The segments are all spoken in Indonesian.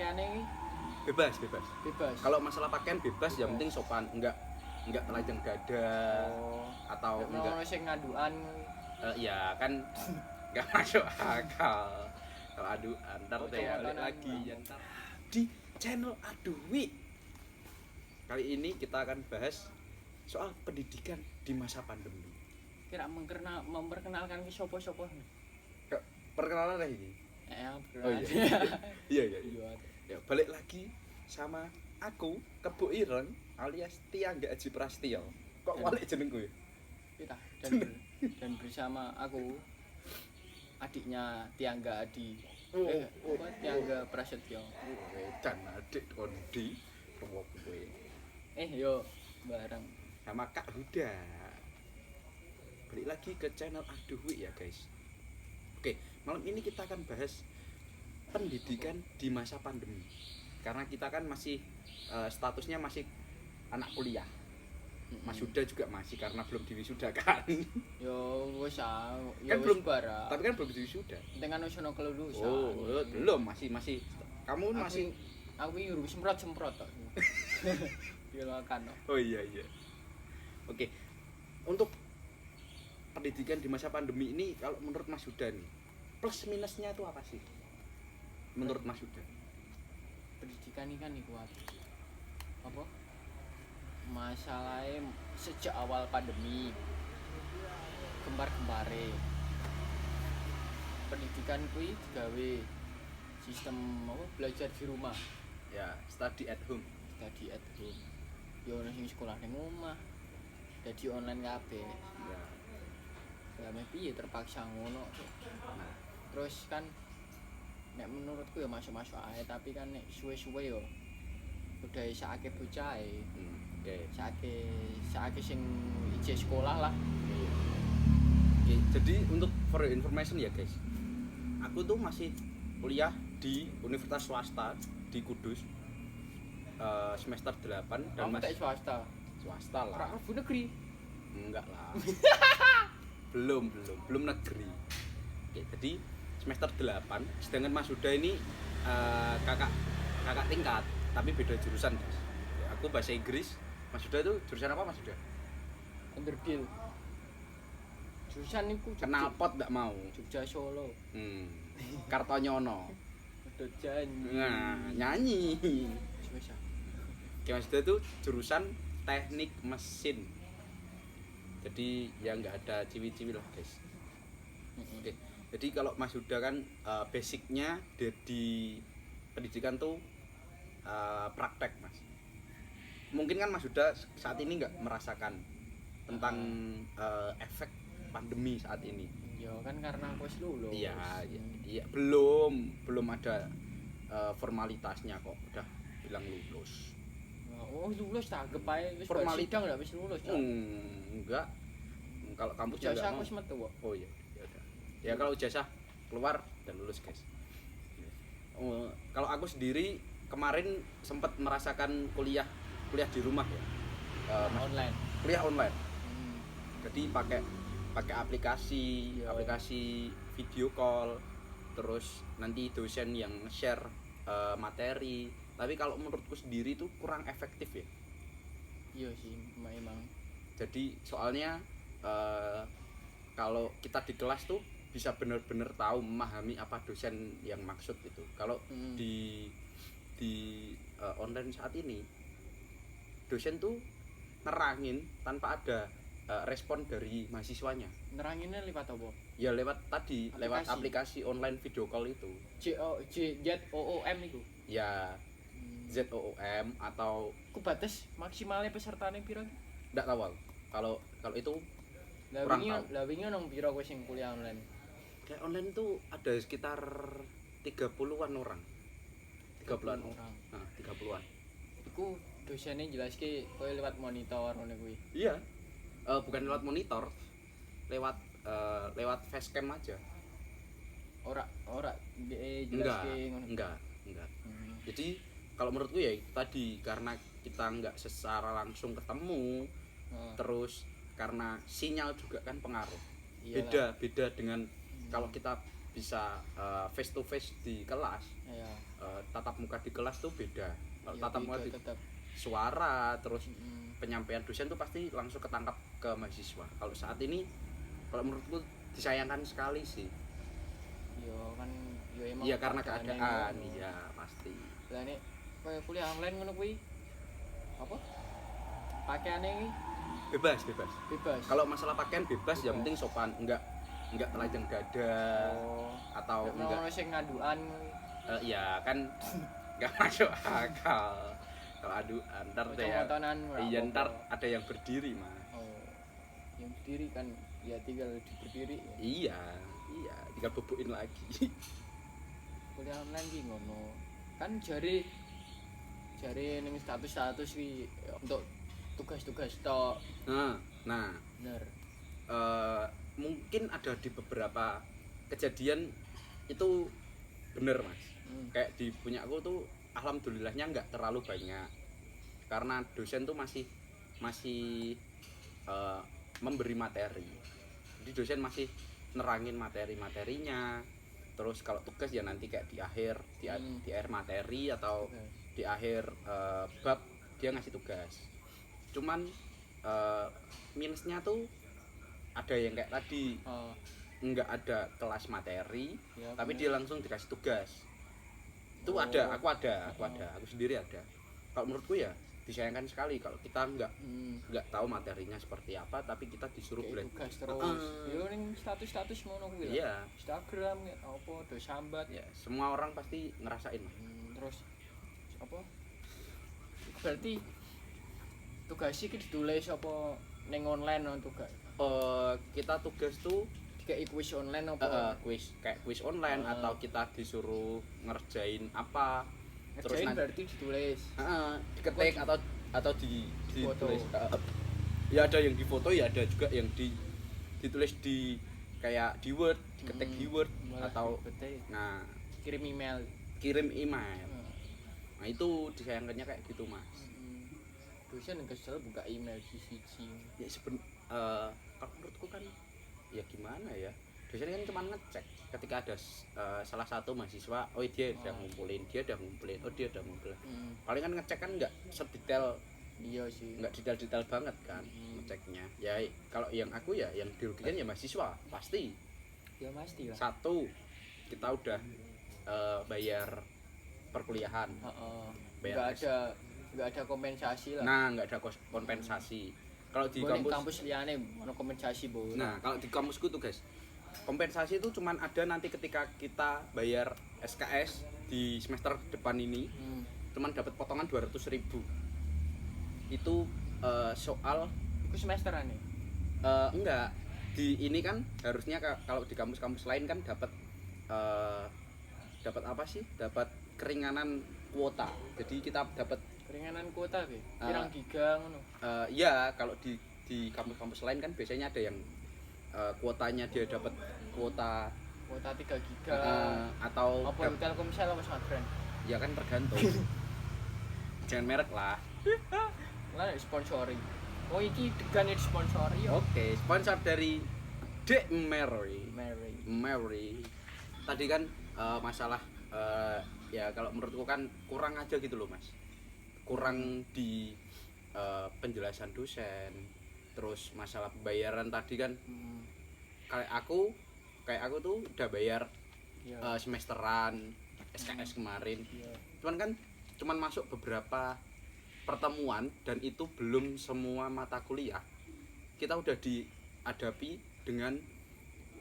pakaiannya ini bebas. Kalau masalah pakaian bebas, yang penting sopan, enggak telanjang dada atau enggak ono sing ngaduan. Ya kan enggak masuk akal. Kalau aduan ntar ya lagi ya ntar di channel Aduwi. Kali ini kita akan bahas soal pendidikan di masa pandemi. Kira memperkenalkan ke sopo-sopo. Perkenalan lah ini. Oh iya. Ya balik lagi sama aku Kebo Ireng alias Tiangga Aji Prastio. Kok balik jenengku ya? Kita dan bersama aku adiknya Tiangga Adi. Tiangga Prasetyo. Dan adik Kondi kowe. Yo bareng sama Kak Huda. Balik lagi ke channel Aduwi ya guys. Oke, malam ini kita akan bahas pendidikan di masa pandemi. Karena kita kan masih statusnya masih anak kuliah. Mas Huda juga masih karena belum diwisuda kan. Yo wis kan belum bara. Tapi kan belum diwisuda. Dengan ono kelulusan. Belum masih kamu masih aku iki urus semprot tok. Dilakukan. Oh iya. Oke. Untuk pendidikan di masa pandemi ini kalau menurut Mas Huda nih, plus minusnya itu apa sih? Menurut Mas Huda. Pendidikan ini kan iku apa? Masalahnya sejak awal pandemi gempar-gempare pendidikan kuwi digawe sistem apa belajar di rumah ya, study at home yo ono sing sekolah ning omah dadi online kabeh ya piye terpaksa ngono nah terus kan nek menurutku ya masuk ae tapi kan nek suwe-suwe yo udah sakake bocah e. Sakake sing ijeh sekolah lah. Oke, jadi untuk for your information ya guys. Aku tuh masih kuliah di universitas swasta di Kudus. Semester 8 dan masih swasta lah. Ora negeri. Enggak lah. belum negeri. Oke, jadi semester 8 sedangkan Mas Huda ini kakak tingkat tapi beda jurusan guys. Aku bahasa Inggris, Mas Huda itu jurusan apa Mas Huda? Underdeal. Jurusan niku knalpot ndak mau. Jogja Solo. Kartonyono. Dojan. Nah, nyanyi. Oke, Mas Huda itu jurusan teknik mesin. Jadi ya nggak ada ciwi-ciwi lah guys. Oke, jadi kalau Mas Huda kan basicnya di pendidikan tuh praktek Mas. Mungkin kan Mas Huda saat ini nggak merasakan tentang efek pandemi saat ini. Ya kan karena aku lulus. Iya, belum ada formalitasnya kok udah bilang lulus. Oh lulus tak anggap ae wis sidang ndak wis lulus. Enggak. Kalau kampusnya enggak mau. Jasa aku metu kok. Oh iya, ya udah. Ya kalau ijazah keluar dan lulus, guys. Kalau aku sendiri kemarin sempat merasakan kuliah di rumah ya. Online. Kuliah online. Jadi pakai aplikasi video call, terus nanti dosen yang share materi. Tapi kalau menurutku sendiri itu kurang efektif ya. Iya sih, memang. Jadi soalnya kalau kita di kelas tuh bisa benar-benar tahu memahami apa dosen yang maksud itu. Kalau di online saat ini dosen tuh nerangin tanpa ada respon dari mahasiswanya. Neranginnya lewat apa? Ya lewat aplikasi online video call itu. ZOOM itu. Ya ZOOM atau batas maksimalnya pesertane piro? Ndak tahu. Kalau itu kurang tahu. Lah wingi nang piro kowe sing kuliah online? Kayak online tuh ada sekitar 30-an orang. 30-an orang. Nah, 30-an. Iku dosennya jelaske kowe lewat monitor ngono kuwi. Iya. Bukan lewat monitor. Lewat facecam aja. Ora jelaske ngono. Enggak. Jadi kalau menurutku ya tadi karena kita enggak secara langsung ketemu, terus karena sinyal juga kan pengaruh. Beda dengan kalau kita bisa face to face di kelas. Iya. Tatap muka di kelas tuh beda. Kalau Iya, tatap muka di tetap. suara terus Mm-mm. penyampaian dosen tuh pasti langsung ketangkap ke mahasiswa. Kalau saat ini kalau menurutku disayangkan sekali sih. Yo kan yo emang Iya karena keadaan, ngono. iya pasti. Lah nek koyo kuliah online ngono kuwi apa? Pakaiane iki Bebas. bebas. Kalau masalah pakaian bebas, yang penting sopan, enggak telanjang dada atau enggak ono sing ngadukan. ya kan enggak masuk akal. Kalau ntar ada yang iya ntar ada yang berdiri mah. Oh, yang berdiri kan ya tinggal berdiri. Iya, tinggal bobokin lagi. Kuliah online ki ngono. Kan jari ning status ki untuk tugas-tugas tok. Nah, Bener. mungkin ada di beberapa kejadian itu bener mas. Kayak di punya aku tuh alhamdulillahnya nggak terlalu banyak karena dosen tuh masih memberi materi. Jadi dosen masih nerangin materinya. Terus kalau tugas ya nanti kayak di akhir materi atau di akhir bab dia ngasih tugas. Cuman minusnya tuh ada yang kayak tadi nggak ada kelas materi ya, tapi dia langsung dikasih tugas. Itu aku sendiri ada. Kalau menurutku ya disayangkan sekali kalau kita nggak tahu materinya seperti apa tapi kita disuruh tugas terus. Yo ning status ngono kuwi. Iya. Instagram ya apa do sambat ya. Semua orang pasti ngerasain. Terus apa? Berarti tugas iki ditulis apa ning online no tugas? Kita tugas tuh kayak kuis online apa? Kuis online atau kita disuruh ngerjain apa? Terus berarti ditulis. Diketik atau ditulis. Ya ada yang difoto ya ada juga yang ditulis di kayak di Word, diketik di Word atau kirim email. Nah itu disayangkannya kayak gitu mas. Dosen yang kesel buka email sisi. Ya kalau menurutku kan ya gimana ya, dosen kan cuma ngecek ketika ada salah satu mahasiswa dia udah ngumpulin, paling kan ngecek kan nggak sedetail. Iya sih, nggak detail banget kan ngeceknya. Ya kalau yang aku ya yang dirugikan ya mahasiswa pasti lah. Satu, kita udah bayar perkuliahan, nggak ada kompensasi lah. Nah nggak ada kompensasi. Kalau di kampus liane ono kompensasi bo. Nah kalau di kampusku tuh guys, kompensasi itu cuman ada nanti ketika kita bayar SKS di semester depan ini, cuman dapat potongan 200.000. Itu soal itu semesteran ya? Enggak, di ini kan harusnya kalau di kampus-kampus lain kan dapat apa sih? Dapat keringanan kuota. Jadi kita dapat keringanan kuota be, pirang giga ngono. Iya, kalau di kampus-kampus lain kan biasanya ada yang kuotanya dia dapat kuota 3 giga atau apa Telkomsel apa Smartfren. Ya kan tergantung. Jangan merek lah. Lah sponsori. Oh iki degan sponsori. Oke, sponsor dari Dek Mary. Tadi kan masalah ya kalau menurutku kan kurang aja gitu loh mas. Kurang di penjelasan dosen. Terus masalah pembayaran tadi kan kayak aku tuh udah bayar semesteran SKS kemarin. Cuman masuk beberapa pertemuan dan itu belum semua mata kuliah. Kita udah dihadapi dengan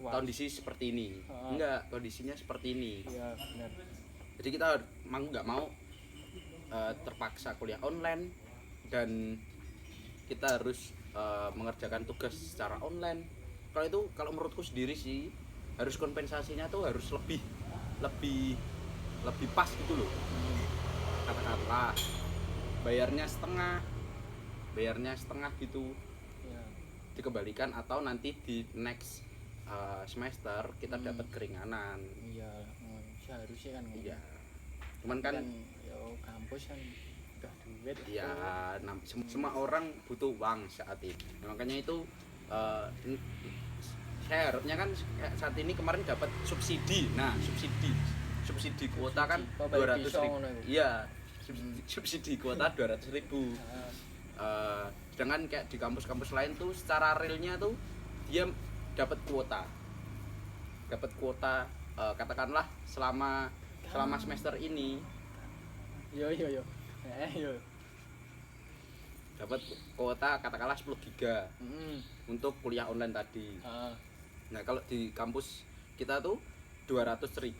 kondisi seperti ini. Enggak, kondisinya seperti ini. Iya, benar. Jadi kita mau nggak mau terpaksa kuliah online dan kita harus mengerjakan tugas secara online. Kalau menurutku sendiri sih harus kompensasinya tuh harus lebih pas gitu loh. Katakanlah bayarnya setengah gitu ya. Dikembalikan atau nanti di next semester kita dapat keringanan. Iya, seharusnya kan. Iya. Cuman kan kampus kan udah duit. Iya, semua orang butuh uang saat ini. Makanya itu saya harapnya kan kayak saat ini kemarin dapat subsidi. Nah, subsidi kuota kan 200.000. Iya, subsidi kuota 200.000. Sedangkan kayak di kampus-kampus lain tuh secara realnya tuh dia dapat kuota. Katakanlah selama semester ini. Yo. Dapat kuota katakanlah 10 giga untuk kuliah online tadi. Nah, kalau di kampus kita tuh 200.000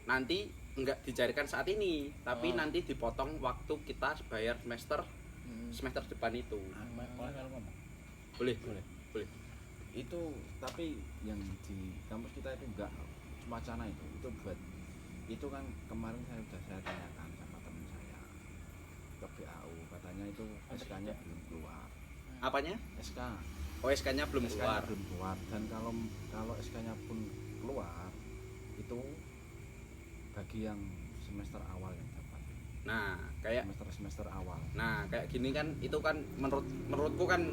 nanti enggak dicarikan saat ini, tapi nanti dipotong waktu kita bayar semester depan itu. Boleh. Itu tapi yang di kampus kita itu enggak wacana itu buat itu kan kemarin saya tanyakan sama teman saya ke BAU, katanya itu SK-nya belum keluar. Apanya? SK. Oh, SK-nya belum keluar. Dan kalau SK-nya pun keluar itu bagi yang semester awal yang dapat. Nah, kayak semester awal. Nah, kayak gini kan itu kan menurutku kan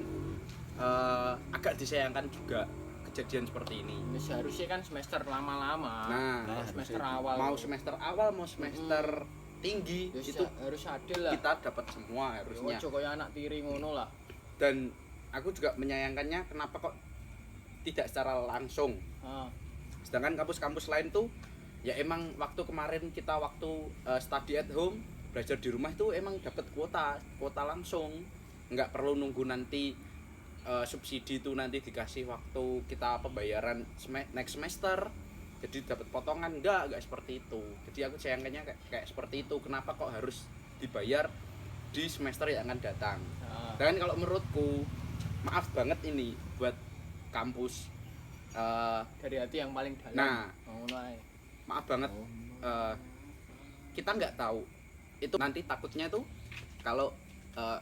agak disayangkan juga kejadian seperti ini. Ini seharusnya kan semester lama-lama. Nah, semester awal. Mau semester awal, mau semester tinggi ya, itu harus adil lah. Kita dapat semua harusnya. Ojo koyo anak tiri ngono lah. Dan aku juga menyayangkannya kenapa kok tidak secara langsung. Sedangkan kampus-kampus lain tuh ya emang waktu kemarin kita study at home, belajar di rumah itu emang dapat kuota langsung. Nggak perlu nunggu nanti subsidi itu nanti dikasih waktu kita pembayaran next semester, jadi dapat potongan. Enggak seperti itu. Jadi aku sayangkannya kayak seperti itu. Kenapa kok harus dibayar di semester yang akan datang? Dan kalau menurutku, maaf banget ini buat kampus dari hati yang paling dalam. Nah, maaf banget, kita nggak tahu itu nanti takutnya tuh kalau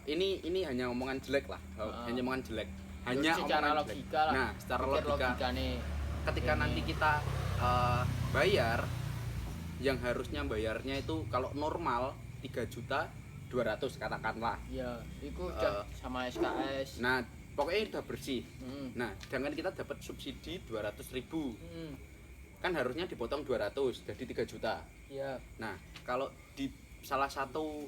ini hanya omongan jelek lah, hanya omongan jelek, hanya secara omongan logika jelek. lah. Nah, secara logika nih, ketika nanti kita bayar, yang harusnya bayarnya itu kalau normal 3.200.000 katakanlah. Ya, itu udah sama SKS. Nah, pokoknya udah bersih. Nah, sedangkan kita dapat subsidi 200.000. Kan harusnya dipotong 200 jadi 3 juta. Iya. Nah, kalau di salah satu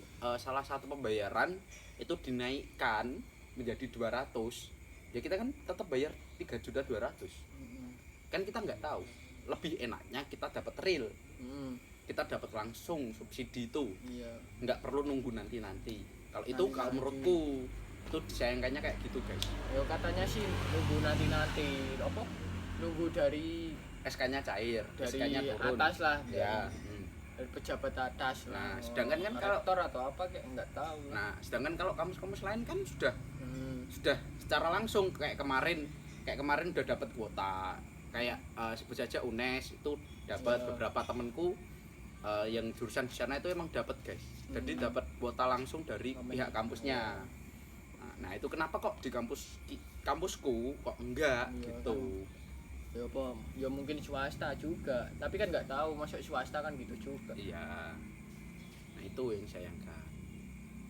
pembayaran itu dinaikkan menjadi 200, ya kita kan tetap bayar 3.200.000. Kan kita nggak tahu. Lebih enaknya kita dapat real. Kita dapat langsung subsidi itu. Iya. Nggak perlu nunggu nanti. Kalau itu kalau menurutku itu disayangkannya kayak gitu, guys. Ya katanya sih nunggu nanti apa? Nunggu dari SK-nya cair, dari SK-nya turun. atas lah. Ya. Dari pejabat atas lah. Nah, sedangkan kan kalau rektor atau apa kayak nggak tahu. Nah, sedangkan kalau kampus-kampus lain kan sudah secara langsung kayak kemarin udah dapat kuota. Kayak sebut saja UNES itu dapat beberapa temanku yang jurusan di sana itu emang dapat, guys. Jadi dapat kuota langsung dari pihak kampusnya. Nah, itu kenapa kok di kampusku kok enggak gitu. Kan. Ya apa? Ya mungkin swasta juga, tapi kan nggak tahu masuk swasta kan gitu juga. Iya. Nah, itu yang sayangkan.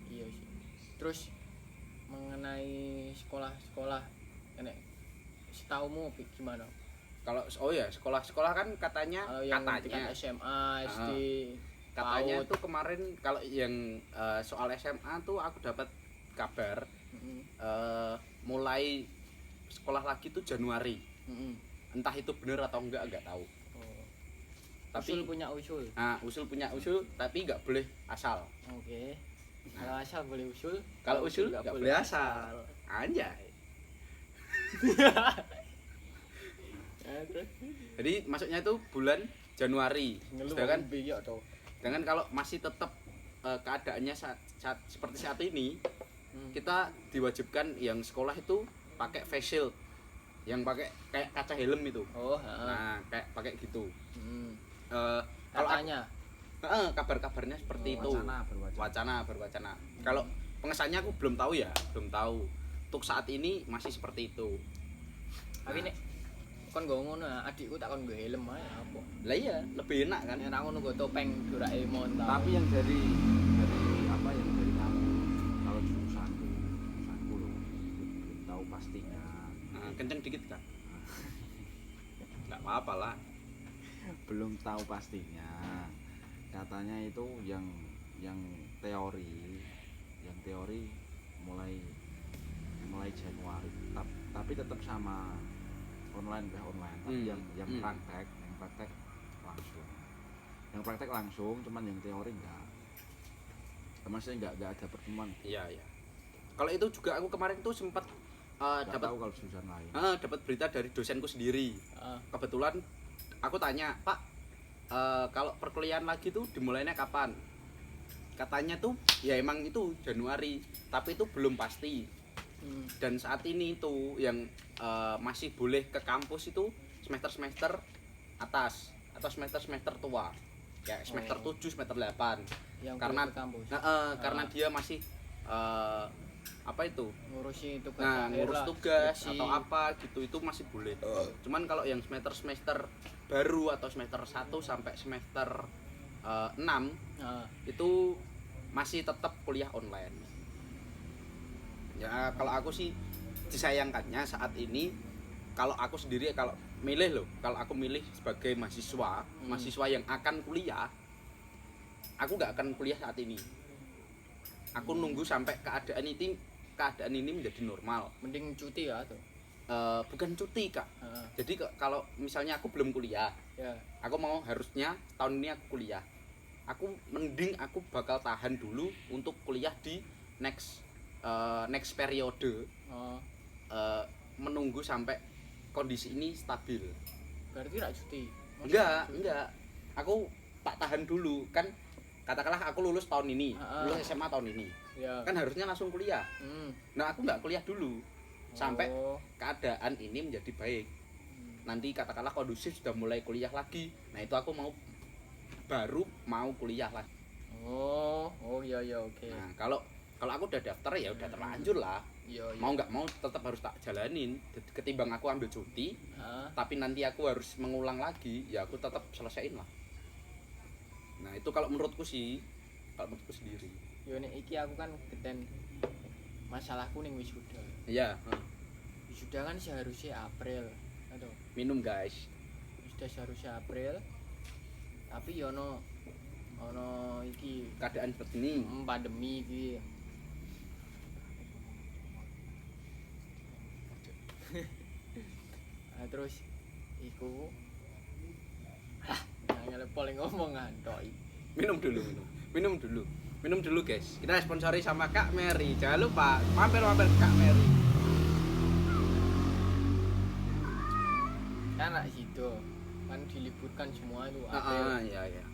Iya sih. Terus mengenai sekolah enek setaumu gimana? Kalau sekolah kan katanya SMA, SD, katanya tuh kemarin kalau yang soal SMA tuh aku dapat kabar mulai sekolah lagi tuh Januari. Entah itu benar atau enggak tahu. Tapi usul punya usul. Nah, usul punya usul tapi enggak boleh asal. Oke. Kalau asal boleh usul, kalau usul enggak boleh asal. Anjay. Jadi masuknya itu bulan Januari. Sedangkan kalau masih tetap keadaannya seperti saat ini, kita diwajibkan yang sekolah itu pakai face shield, yang pakai kayak kaca helm itu. Nah, kayak pakai gitu. Katanya. Kabar-kabarnya seperti itu. Berwacana. Kalau pengesannya aku belum tahu. Untuk saat ini masih seperti itu. Tapi nek kon nggo ngono, adikku tak kon nggo helm ae apa. Lah iya, lebih enak kan. Nek ngono nggo topeng Doraemon ta. Tapi yang dari kamu, kalau jurusanku loh, belum tahu pastinya. Kenceng dikit kan. Nggak apa-apa lah. Belum tahu pastinya. Katanya itu yang teori mulai Januari. Tapi tetap sama online. Tapi yang praktek langsung. Yang praktek langsung, cuman yang teori enggak. Maksudnya enggak ada pertemuan. Iya. Kalau itu juga aku kemarin tuh sempat dapat tahu kalau jurusan lain. Dapat berita dari dosenku sendiri. Kebetulan aku tanya, "Pak, kalau perkuliahan lagi tuh dimulainya kapan?" Katanya tuh ya emang itu Januari, tapi itu belum pasti. Dan saat ini itu yang masih boleh ke kampus itu semester atas atau semester tua. Kayak semester 7, semester 8. Yang Karena ke kampus. Karena dia masih apa itu? Ngurusi tugas. Nah, ngurus lah, tugas skripsi. atau apa gitu itu masih boleh. Cuman kalau yang semester baru atau semester 1 sampai semester 6 itu masih tetap kuliah online. Ya kalau aku sih disayangkannya saat ini kalau aku sendiri kalau aku milih sebagai mahasiswa yang akan kuliah, aku nggak akan kuliah saat ini. Aku nunggu sampai keadaan ini menjadi normal. Mending cuti ya tuh. Bukan cuti Kak. Jadi kalau misalnya aku belum kuliah, Ya. aku mau harusnya tahun ini aku kuliah. Aku bakal tahan dulu untuk kuliah di next periode. Menunggu sampai kondisi ini stabil. Berarti enggak cuti. Enggak. Aku tak tahan dulu kan. Katakanlah aku lulus tahun ini, lulus SMA tahun ini. Ya. Kan harusnya langsung kuliah. Nah, aku nggak kuliah dulu sampai keadaan ini menjadi baik. Nanti katakanlah kondusif sudah mulai kuliah lagi. Nah, itu aku baru mau kuliah lagi. Oh iya oke. Nah, kalau aku udah daftar ya udah terlanjur lah. Iya. Mau nggak mau tetap harus tak jalanin. Ketimbang aku ambil cuti, tapi nanti aku harus mengulang lagi, ya aku tetap selesaiin lah. Nah, itu kalau menurutku sendiri. Yo nek iki aku kan geden masalahku ning wisuda. Iya, Wisuda kan seharusnya April. Aduh, minum guys. wisuda seharusnya April. Tapi yo ono iki Keadaan seperti ini. pandemi iki. Terus iku yang paling ngomongan tok. Minum dulu guys. Kita sponsori sama Kak Mary. Jangan lupa mampir Kak Mary. Kan nak situ kan diliburkan semua itu April. Iya.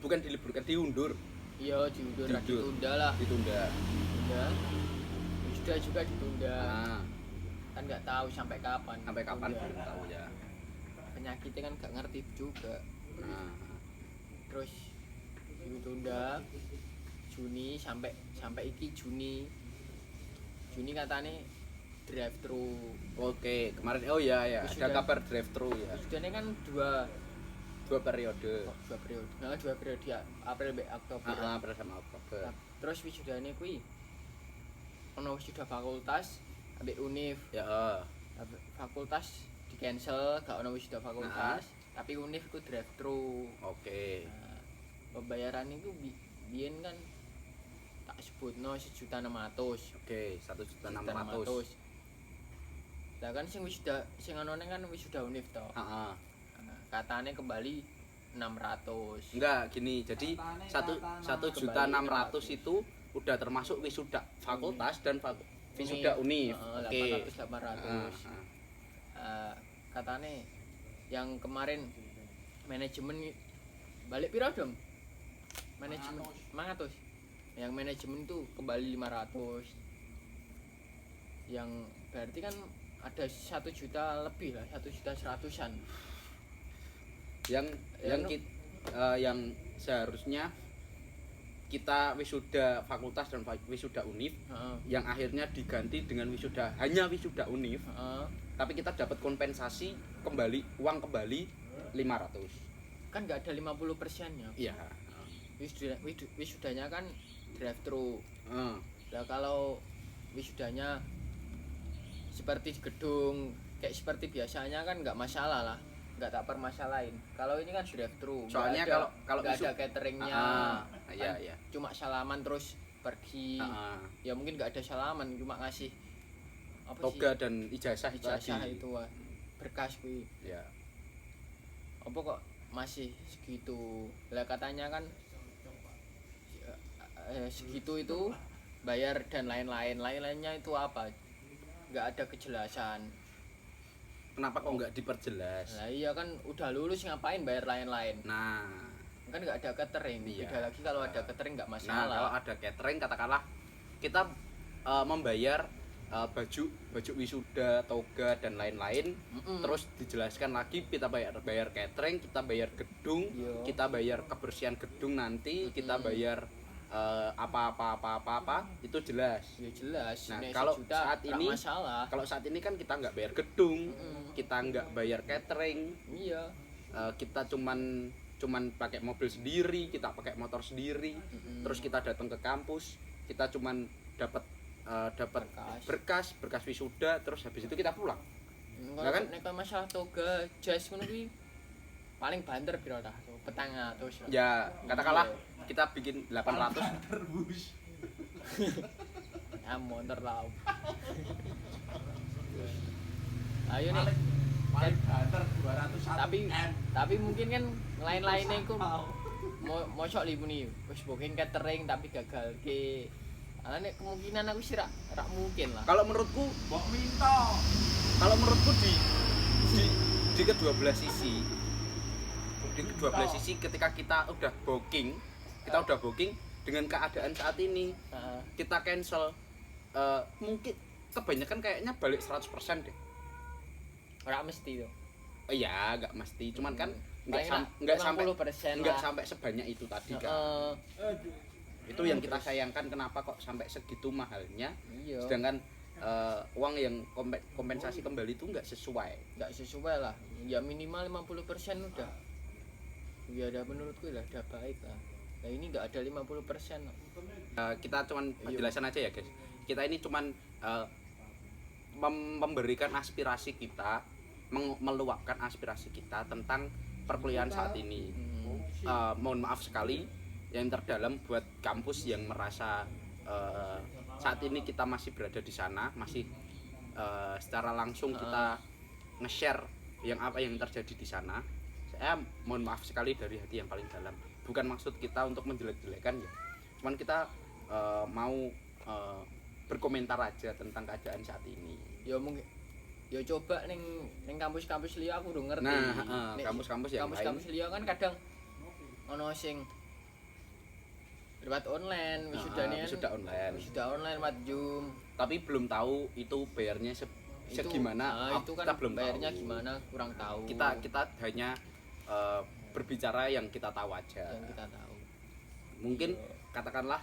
Bukan diliburkan, diundur. Iya diundur. Ditunda lah. Ditunda. Sudah juga ditunda. Kan nggak tahu sampai kapan. Sampai kapan Ditunda. belum tahu ya. Penyakitnya kan nggak ngerti juga. Terus ditunda Juni sampai iki Juni katanya drive thru. Oke, kemarin ya. Ada kabar drive thru ya. Sudahnya kan dua periode. Nah, dua periode ya, April sampai Oktober. April sama Oktober. Terus wisudane kuwi ono wisuda fakultas ambek univ. Ya. Fakultas di cancel, gak ono wisuda fakultas, tapi univ ku drive thru. Oke. Nah, pembayaran itu biyen kan tak sebutno 1.600.000. Oke, 1.600.000. Lah kan sing anone kan wisuda univ to. Heeh. Katanya kembali 600. Enggak, gini. Jadi 1.600.000 itu udah termasuk wisuda fakultas dan wisuda univ. Oke. 800. Katanya yang kemarin manajemen balik piro dong? Manajemen 500. Yang manajemen tuh kembali 500. Yang berarti kan ada 1 juta lebih lah, 1.100.000-an. Yang seharusnya kita wisuda fakultas dan wisuda univ, yang akhirnya diganti dengan hanya wisuda univ, tapi kita dapat kompensasi uang kembali 500. Kan nggak ada 50%-nya. Iya. Wisudanya kan drive thru. Nah kalau wisudanya seperti di gedung kayak seperti biasanya kan nggak masalah lah, nggak tak permasalahin. Kalau ini kan drive thru, Soalnya kalau nggak ada cateringnya, iya kan iya. cuma salaman terus pergi. Ya mungkin nggak ada salaman, cuma ngasih apa toga sih, dan ijazah tadi. itu berkas kuwi. Ya. Apa kok masih segitu? Lah katanya kan segitu itu bayar dan lain-lainnya itu apa? Nggak ada kejelasan. Kenapa kok nggak diperjelas? Lah iya kan udah lulus ngapain bayar lain-lain? Nah, Kan nggak ada catering. Iya. Beda lagi kalau ada catering nggak nah masalah. kalau ada catering katakanlah kita membayar baju wisuda, toga dan lain-lain, terus dijelaskan lagi kita bayar catering, kita bayar gedung, Iya. kita bayar kebersihan gedung nanti, kita bayar apa itu jelas. Ya jelas. Nah, Nek kalau sejuta, saat nggak ini- masalah. Kalau saat ini kan kita nggak bayar gedung, kita nggak bayar catering, Iya. kita cuman pakai mobil sendiri, kita pakai motor sendiri, terus kita datang ke kampus, kita cuman dapat berkas wisuda, terus habis itu kita pulang. Kalau kan? nek masalah toga jas ngono kuwi paling banter piro ta? 400. Ya katakanlah kita bikin 800. Ya motor lah. Ayo nih. Paling banter 200 Tapi mungkin kan lain-lainnya iku mosok li muni wis booking catering tapi gagal ke. Nek kemungkinan aku sih rak mungkin lah. Kalau menurutku mbok minta. Kalau menurutku di kedua belah sisi, ketika kita udah booking dengan keadaan saat ini Heeh. kita cancel, mungkin kebanyakan kayaknya balik 100% deh. Ora mesti tuh. Iya, nggak mesti, cuman kan Paling nggak sampai 50% nggak lah. sampai sebanyak itu tadi kan. Heeh. Itu yang kita sayangkan, kenapa kok sampai segitu mahalnya, Iya. sedangkan uang yang kompensasi kembali itu nggak sesuai. Nggak sesuai lah. Ya minimal 50% udah. Ya udah menurutku udah baik lah. Nah ini nggak ada 50%. Kita cuman penjelasan aja ya guys, kita ini cuman memberikan aspirasi kita, meluapkan aspirasi kita tentang perkuliahan saat ini. Mohon maaf sekali yang terdalam buat kampus yang merasa saat ini kita masih berada di sana, masih secara langsung kita nge-share apa yang terjadi di sana. Saya mohon maaf sekali dari hati yang paling dalam. Bukan maksud kita untuk menjelek-jelekan ya, cuman kita mau berkomentar aja tentang keadaan saat ini. Ya mungkin ya coba ning kampus-kampus liya aku udah ngerti. Nah, Nek kampus-kampus yang kampus liya kan kadang ono sing lewat online, wisuda online. Wisuda online lewat Zoom. Tapi belum tahu itu bayarnya segimana. Itu kan kita belum bayarnya tahu. gimana kurang tahu. Kita hanya berbicara yang kita tahu aja. Yang kita tahu. Mungkin katakanlah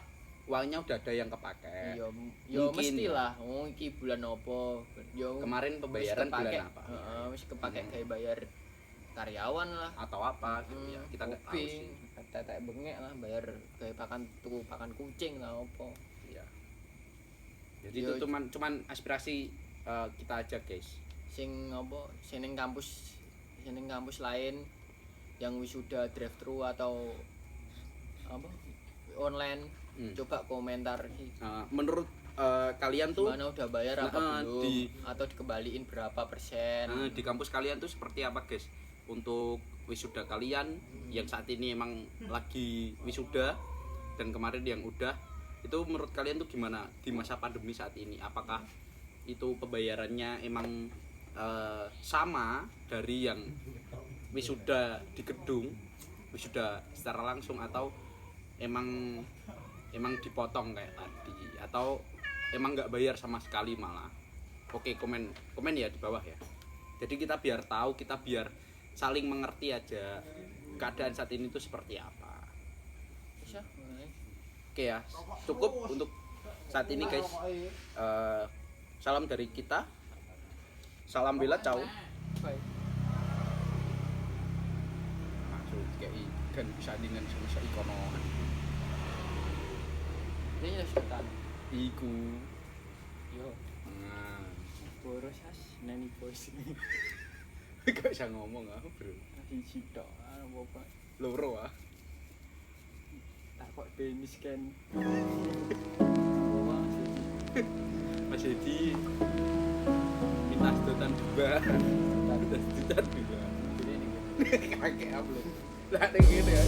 uangnya udah ada yang kepake. Yo Mungkin. mestilah. Oh iki bulan opo? Yo Kemarin pembayaran bulan apa? Heeh, wis kepake kayak bayar karyawan lah. Atau apa gitu ya. Kita nggak tahu sih. Tetek bengek lah bayar kayak pakan kucing lah opo. Iya. Jadi itu cuman aspirasi kita aja, guys. Sing apa? Sing ning kampus lain yang wisuda drive thru atau apa? Online. Coba komentar Menurut kalian tuh gimana udah bayar apa belum atau dikembaliin berapa persen? di kampus kalian tuh seperti apa, guys? Untuk wisuda kalian yang saat ini emang lagi wisuda dan kemarin yang udah, itu menurut kalian tuh gimana di masa pandemi saat ini? Apakah itu pembayarannya emang sama dari yang wisuda di gedung, wisuda secara langsung, atau emang dipotong kayak tadi, atau emang nggak bayar sama sekali malah? Oke, komen ya di bawah ya. Jadi kita biar tahu, kita biar saling mengerti aja keadaan saat ini tuh seperti apa. Bisa. Oke ya, cukup untuk saat ini guys. Salam dari kita. Salam bela, ciao. Bye. Maksud kayak ikan bisa dengan bisa ikonoan. Ini ya sebutan. Iku. Yo. Nah. boros as nani bos. Kok bisa ngomong aku, Bro? Siji tok apa Loro ah. tak kok tenis kan. Mas Edi minta sedotan dua. Minta sedotan dua. Kakek upload. Lah ning ngene ya.